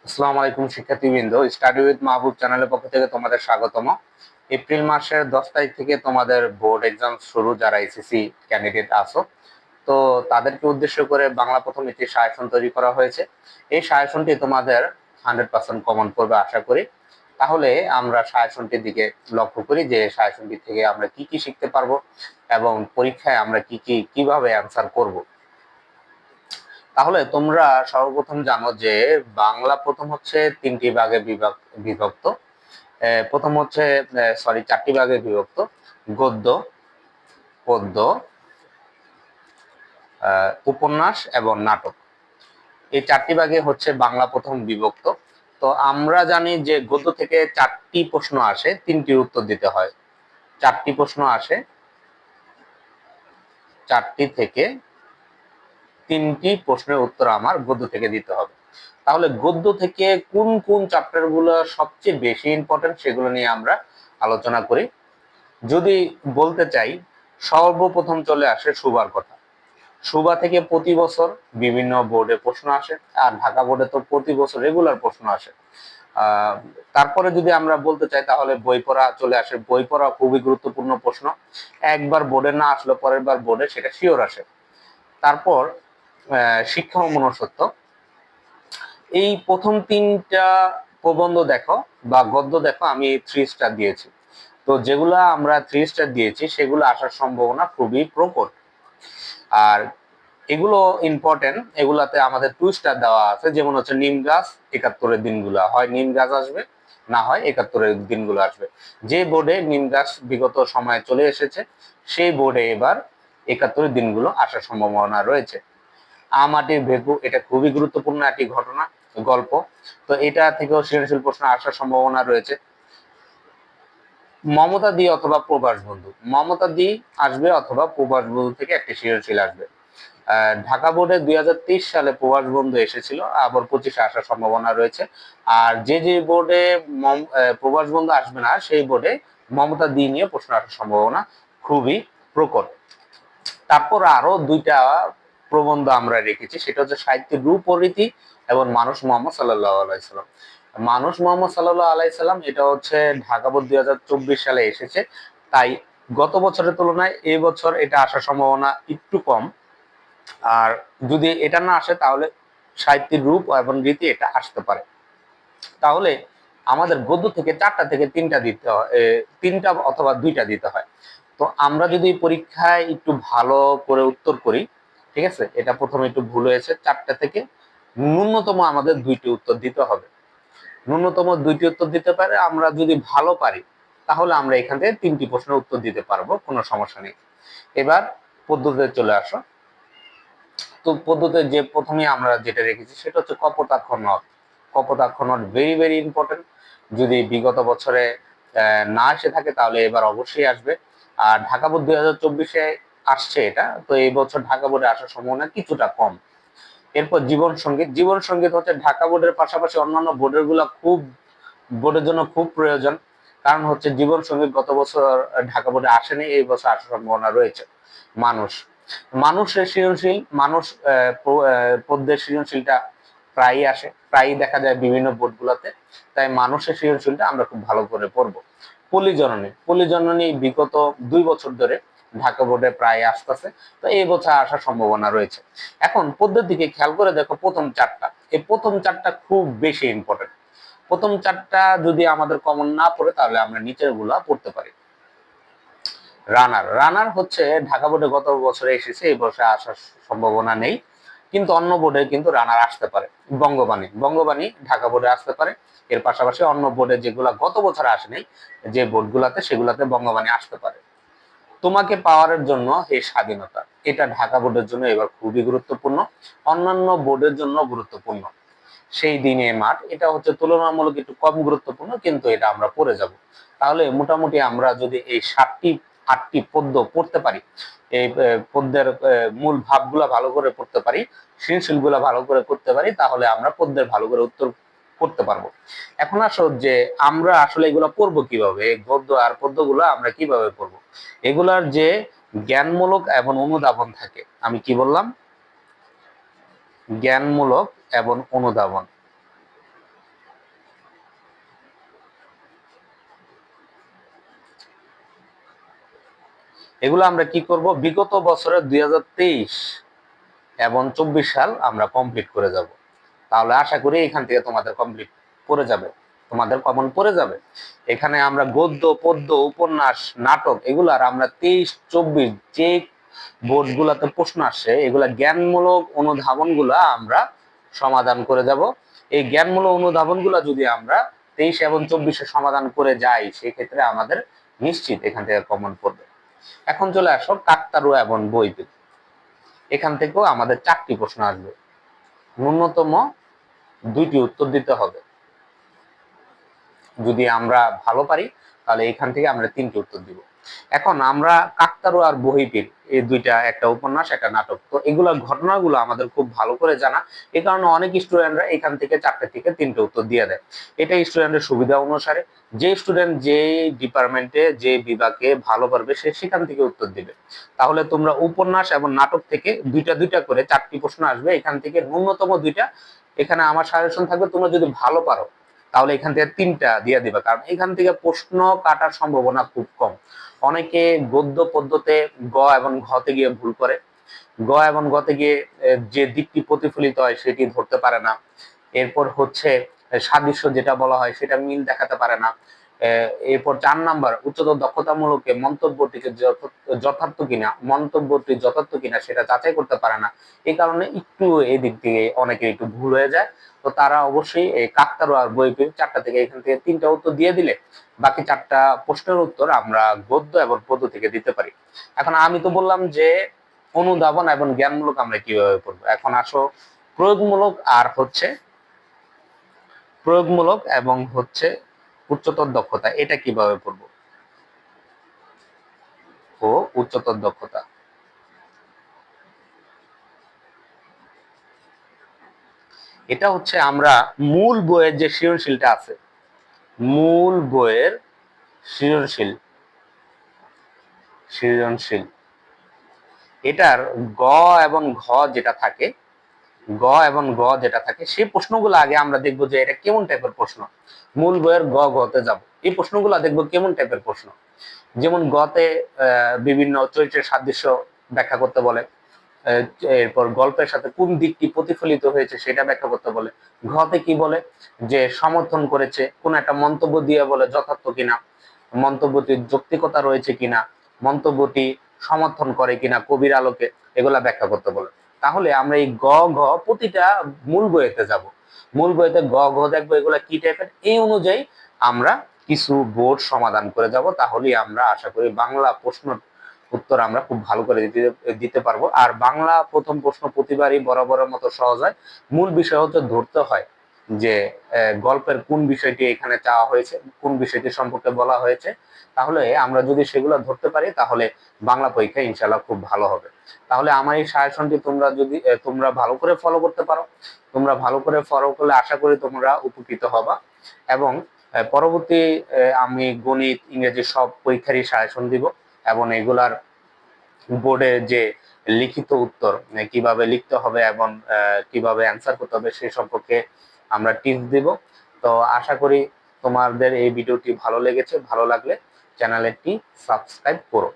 আসসালামু আলাইকুম শিক্ষার্থীবৃন্দ, স্টাডি উইথ মাহবুব চ্যানেলের পক্ষ থেকে তোমাদের স্বাগতম। এপ্রিল মাসের 10 তারিখ থেকে তোমাদের বোর্ড এক্সাম শুরু, যারা এসএসসি ক্যান্ডিডেট আছো। তো তাদেরকে উদ্দেশ্য করে বাংলা প্রথম একটি সাজেশন তৈরি করা হয়েছে। এই সাজেশনটি তোমাদের 100% কমন পড়বে আশা করি। তাহলে আমরা সাজেশনটির দিকে লক্ষ্য করি যে সাজেশনটি থেকে আমরা কি কি শিখতে পারবো এবং পরীক্ষায় আমরা কিভাবে অ্যান্সার করব। তাহলে তোমরা সর্বপ্রথম জানো যে বাংলা প্রথম হচ্ছে তিনটি ভাগে বিভক্ত। প্রথম হচ্ছে চারটি ভাগে বিভক্ত: গদ্য, পদ্য, উপন্যাস এবং নাটক। এই চারটি ভাগে হচ্ছে বাংলা প্রথম বিভক্ত। তো আমরা জানি যে গদ্য থেকে চারটি প্রশ্ন আসে, তিনটির উত্তর দিতে হয়। চারটি প্রশ্ন আসে, চারটি থেকে তিনটি প্রশ্নের উত্তর আমার গদ্য থেকে দিতে হবে। তাহলে গদ্য থেকে কোন কোন চ্যাপ্টার গুলো সবচেয়ে বেশি ইম্পর্টেন্ট সেগুলো নিয়ে আমরা আলোচনা করি। যদি বলতে চাই, সর্বপ্রথম চলে আসে সুবার কথা। সুবা থেকে প্রতি বছর বিভিন্ন বোর্ডে প্রশ্ন আসে, আর ঢাকা বোর্ডে তো প্রতি বছর রেগুলার প্রশ্ন আসে। তারপরে যদি আমরা বলতে চাই তাহলে বই পড়া চলে আসে। বই পড়া খুবই গুরুত্বপূর্ণ প্রশ্ন, একবার বোর্ডে না আসলে পরের বার বোর্ডে সেটা শিওর আসে। তারপর শিক্ষা ও মনুষ্যত্ব। এই প্রথম তিনটা প্রবন্ধ দেখো বা গদ্য দেখো, আমি 3 স্টার দিয়েছি। তো যেগুলা আমরা 3 স্টার দিয়েছি সেগুলো আসার সম্ভাবনা খুবই প্রবল। আর এগুলো ইম্পর্টেন্ট, এগুলাতে আমাদের 2 স্টার দেওয়া আছে। যেমন হচ্ছে নিম গাছ 71-এর দিনগুলো, হয় নিম গাছ আসবে, না হয় 71-এর দিনগুলো আসবে। যে বোর্ডে নিম গাছ বিগত সময়ে চলে এসেছে সেই বোর্ডে এবার 71-এর দিনগুলো আসার সম্ভাবনা রয়েছে। আমাটির ভেকু, এটা খুবই গুরুত্বপূর্ণ একটি ঘটনা, গল্প। তো এটা থেকেও সৃজনশীল প্রশ্ন আসার সম্ভাবনা রয়েছে। মমতা দি অথবা প্রবাস বন্ধু, মমতা দি আসবে অথবা প্রবাস বন্ধু থেকে একটি সৃজনশীল আসবে। ঢাকা বোর্ডে 2023 সালে প্রবাস বন্ধু এসেছিল, আবার 25-এ আসার সম্ভাবনা রয়েছে। আর যে যে বোর্ডে প্রবাস বন্ধু আসবে না সেই বোর্ডে মমতা দি নিয়ে প্রশ্ন আসার সম্ভাবনা খুবই প্রকট। তারপর আরো দুইটা প্রবন্ধ আমরা রেখেছি, সেটা হচ্ছে সাহিত্যের রূপ ও রীতি এবং মানুষ মোহাম্মদ সাল্লাল্লাহু আলাইহি সাল্লাম। মানুষ মোহাম্মদ সাল্লাল্লাহু আলাইহি সাল্লাম এটা হচ্ছে ঢাকা বোর্ড 2024 সালে এসেছে, তাই গত বছরের তুলনায় এই বছর এটা আসার সম্ভাবনা একটু কম। আর যদি এটা না আসে তাহলে সাহিত্যের রূপ এবং রীতি এটা আসতে পারে। তাহলে আমাদের গদ্য থেকে 4টা থেকে 3টা দিতে হয়, 3টা অথবা 2টা দিতে হয়। তো আমরা যদি পরীক্ষায় একটু ভালো করে উত্তর করি, ঠিক আছে, এটা প্রথমে একটু ভুল হয়েছে, 4টা থেকে ন্যূনতম আমাদের 2টি উত্তর দিতে হবে। ন্যূনতম 2টি উত্তর দিতে পারে আমরা যদি ভালো পারি, তাহলে আমরা এখান থেকে 3টি প্রশ্নের উত্তর দিতে পারবো, কোনো সমস্যা নেই। এবার পদ্ধতিতে চলে আসো। তো পদ্ধতিতে যে প্রথমে আমরা যেটা রেখেছি সেটা হচ্ছে কপোতাক্ষ নদ। কপোতাক্ষ নদ ভেরি ভেরি ইম্পর্টেন্ট। যদি বিগত বছরে না এসে থাকে তাহলে এবার অবশ্যই আসবে। আর ঢাকা বোর্ড 2024-এ আসছে এটা, তো এই বছর ঢাকা বোর্ডে আসার সম্ভাবনা কিছুটা কম। এরপর জীবন সঙ্গীত। জীবন সঙ্গীত হচ্ছে ঢাকা বোর্ডের পাশাপাশি অন্যান্য বোর্ডের গুলা খুব, বোর্ডের জন্য খুব প্রয়োজন। কারণ হচ্ছে জীবন সঙ্গীত গত বছর ঢাকা বোর্ডে আসেনি, এই বছর আসার সম্ভাবনা রয়েছে। মানুষ, মানুষের সৃজনশীল, মানুষ পদ্যের সৃজনশীলটা প্রায়ই আসে, প্রায়ই দেখা যায় বিভিন্ন বোর্ডগুলোতে। তাই মানুষের সৃজনশীলটা আমরা খুব ভালো করে পড়বো। পল্লী জননী বিগত 2 বছর ধরে ঢাকা বোর্ডে প্রায় আসতেছে, তো এই বছর আসার সম্ভাবনা রয়েছে। এখন পদ্যের দিকে খেয়াল করে দেখো, প্রথম 4টা, এই প্রথম 4টা খুব বেশি ইম্পর্টেন্ট। প্রথম 4টা যদি আমাদের কমন না পড়ে তাহলে আমরা নিচের গুলা পড়তে পারি। রানার, রানার হচ্ছে ঢাকা বোর্ডে গত বছরে এসেছে, এই বছরে আসার সম্ভাবনা নেই, কিন্তু অন্য বোর্ডে কিন্তু রানার আসতে পারে। বঙ্গবাণী, বঙ্গবাণী ঢাকা বোর্ডে আসতে পারে। এর পাশাপাশি অন্য বোর্ডে যেগুলা গত বছর আসে নাই, যে বোর্ডগুলাতে, সেগুলাতে বঙ্গবাণী আসতে পারে। তোমাকে পাওয়ারের জন্য এই স্বাধীনতা, এটা ঢাকা বোর্ডের জন্য এবার খুবই গুরুত্বপূর্ণ, অন্যান্য বোর্ডের জন্য গুরুত্বপূর্ণ। সেই দিনে মাঠ, এটা হচ্ছে তুলনামূলক একটু কম গুরুত্বপূর্ণ, কিন্তু এটা আমরা পড়ে যাব। তাহলে মোটামুটি আমরা যদি এই 7টি 8টি পদ্য পড়তে পারি, এই পদ্যের মূল ভাবগুলা ভালো করে পড়তে পারি, সৃজনশীল গুলা ভালো করে করতে পারি, তাহলে আমরা পদ্যের ভালো করে উত্তর করতে পারবো। এখন আসো যে আমরা আসলে এগুলা পড়বো কিভাবে, এই গদ্য আর পদ্যগুলো আমরা কিভাবে পড়বো। এগুলার যে জ্ঞানমূলক এবং অনুধাবন থাকে, আমি কি বললাম, জ্ঞানমূলক এবং অনুধাবন। এগুলো আমরা কি করব, বিগত বছরের 2023 এবং 24 সাল আমরা কমপ্লিট করে যাব। তাহলে আশা করি এখান থেকে তোমাদের কমপ্লিট পড়ে যাবে, তোমাদের কমন পড়ে যাবে। এখানে আমরা গদ্য, পদ্য, উপন্যাস, নাটক এগুলার আমরা 23-24 যে বোর্ড গুলাতে প্রশ্ন আসছে এগুলা জ্ঞানমূলক অনুধাবন গুলা আমরা সমাধান করে যাব। এই জ্ঞানমূলক অনুধাবন গুলা যদি আমরা 23 এবং 24-এ সমাধান করে যাই সেক্ষেত্রে আমাদের নিশ্চিত এখান থেকে কমন পড়বে। এখন চলে আসো কাকতাড়ুয়া এবং বইপিল। এখান থেকেও আমাদের 4টি প্রশ্ন আসবে, ন্যূনতম 2টি উত্তর দিতে হবে। যদি আমরা ভালো পারি তাহলে এখান থেকে আমরা 3টি উত্তর দিব। এখন আমরা কাকতাড়ুয়া আর বহিপিল এই দুইটা, একটা উপন্যাস একটা নাটক, তো এগুলোর ঘটনাগুলো আমাদের খুব ভালো করে জানা। এই কারণে অনেক স্টুডেন্টরা এখান থেকে 4টে থেকে 3টে উত্তর দিয়ে দেয়। এটা স্টুডেন্টের সুবিধা অনুসারে, যে স্টুডেন্ট যে ডিপার্টমেন্টে যে বিভাগে ভালো পারবে সে সেখান থেকে উত্তর দিবে। তাহলে তোমরা উপন্যাস এবং নাটক থেকে দুইটা দুইটা করে 4টি প্রশ্ন আসবে, এখান থেকে ন্যূনতম 2টা। এখানে আমার সাজেশন থাকবে তোমরা যদি ভালো পারো তাহলে এখান থেকে 3টা দিয়ে দিবা, কারণ এখান থেকে প্রশ্ন কাটার সম্ভাবনা খুব কম। অনেকে গদ্য পদ্যতে গ এবং ঘতে গিয়ে ভুল করে, গ এবং গতে গিয়ে যে দিকটি প্রতিফলিত হয় সেটি ধরতে পারে না। এরপর হচ্ছে সাদৃশ্য যেটা বলা হয় সেটা মিল দেখাতে পারে না। এরপর 4 নাম্বার উচ্চতর দক্ষতামূলকে মন্তব্যটিকে যথার্থ কিনা, মন্তব্যটি যথার্থ কিনা সেটা যাচাই করতে পারে না। এই কারণে একটু এই দিক থেকে অনেকে একটু ভুল হয়ে যায়। তো তারা অবশ্যই এই কাকতাড়ুয়া আর বইপিল 4টা থেকে এখান থেকে 3টা উত্তর দিয়ে দিলে বাকি 4টা প্রশ্নের উত্তর আমরা গদ্য এবং পদ্য থেকে দিতে পারি। এখন আমি তো বললাম যে অনুধাবন এবং জ্ঞানমূলক আমরা কিভাবে পড়বো, এখন আসো প্রয়োগমূলক আর হচ্ছে প্রয়োগমূলক এবং হচ্ছে উচ্চতর দক্ষতা এটা কিভাবে পড়বো, ও উচ্চতর দক্ষতা। এটা হচ্ছে আমরা মূল বইয়ের যে সৃজনশীলটা আছে, মূল বইয়ের সৃজনশীল সৃজনশীল এটার গ এবং ঘ যেটা থাকে, গ এবং গ যেটা থাকে সেই প্রশ্নগুলো আগে আমরা দেখবো যে এটা কেমন টাইপের প্রশ্ন। মূল বইয়ের গ ঘতে যাব, এই প্রশ্নগুলো দেখবো কেমন টাইপের প্রশ্ন। যেমন গতে বিভিন্ন চরিত্রের সাদৃশ্য ব্যাখ্যা করতে বলে, এরপর গল্পের সাথে কোন দিকটি প্রতিফলিত হয়েছে সেটা ব্যাখ্যা করতে বলে। ঘতে কি বলে, যে সমর্থন করেছে, কোন একটা মন্তব্য দিয়ে বলে যথার্থ কিনা, মন্তব্যটির যৌক্তিকতা রয়েছে কিনা, মন্তব্যটি সমর্থন করে কিনা কবির আলোকে, এগুলা ব্যাখ্যা করতে বলে। তাহলে আমরা এই গ ঘ প্রতিটা মূল বইয়েতে যাব, মূল বইতে গ ঘ দেখবো এগুলা কি টাইপের, এই অনুযায়ী আমরা কিছু বোর্ড সমাধান করে যাব। তাহলেই আমরা আশা করি বাংলা প্রশ্ন উত্তর আমরা খুব ভালো করে দিতে পারবো। আর বাংলা প্রথম প্রশ্ন প্রতিবারই বরাবরের মতো সহজ হয়। মূল বিষয় হচ্ছে ধরতে হয় যে গল্পের কোন বিষয়টি এখানে চাওয়া হয়েছে, কোন বিষয়টি সম্পর্কে বলা হয়েছে। তাহলে আমরা যদি সেগুলো ধরতে পারি তাহলে বাংলা পরীক্ষা ইনশাল্লাহ খুব ভালো হবে। তাহলে আমার এই সাজেশনটি তোমরা যদি তোমরা ভালো করে ফলো করতে পারো, তোমরা ভালো করে ফলো করলে আশা করি তোমরা উপকৃত হবা। এবং পরবর্তী আমি গণিত ইংরেজি সব পরীক্ষারই সাজেশন দিব, এবং এগুলার বোর্ডে যে লিখিত উত্তর কিভাবে লিখতে হবে এবং কিভাবে অ্যান্সার করতে হবে সে সম্পর্কে আমরা টিপস দিব। তো আশা করি তোমাদের এই ভিডিওটি ভালো লেগেছে, ভালো লাগলে চ্যানেলটি সাবস্ক্রাইব করো।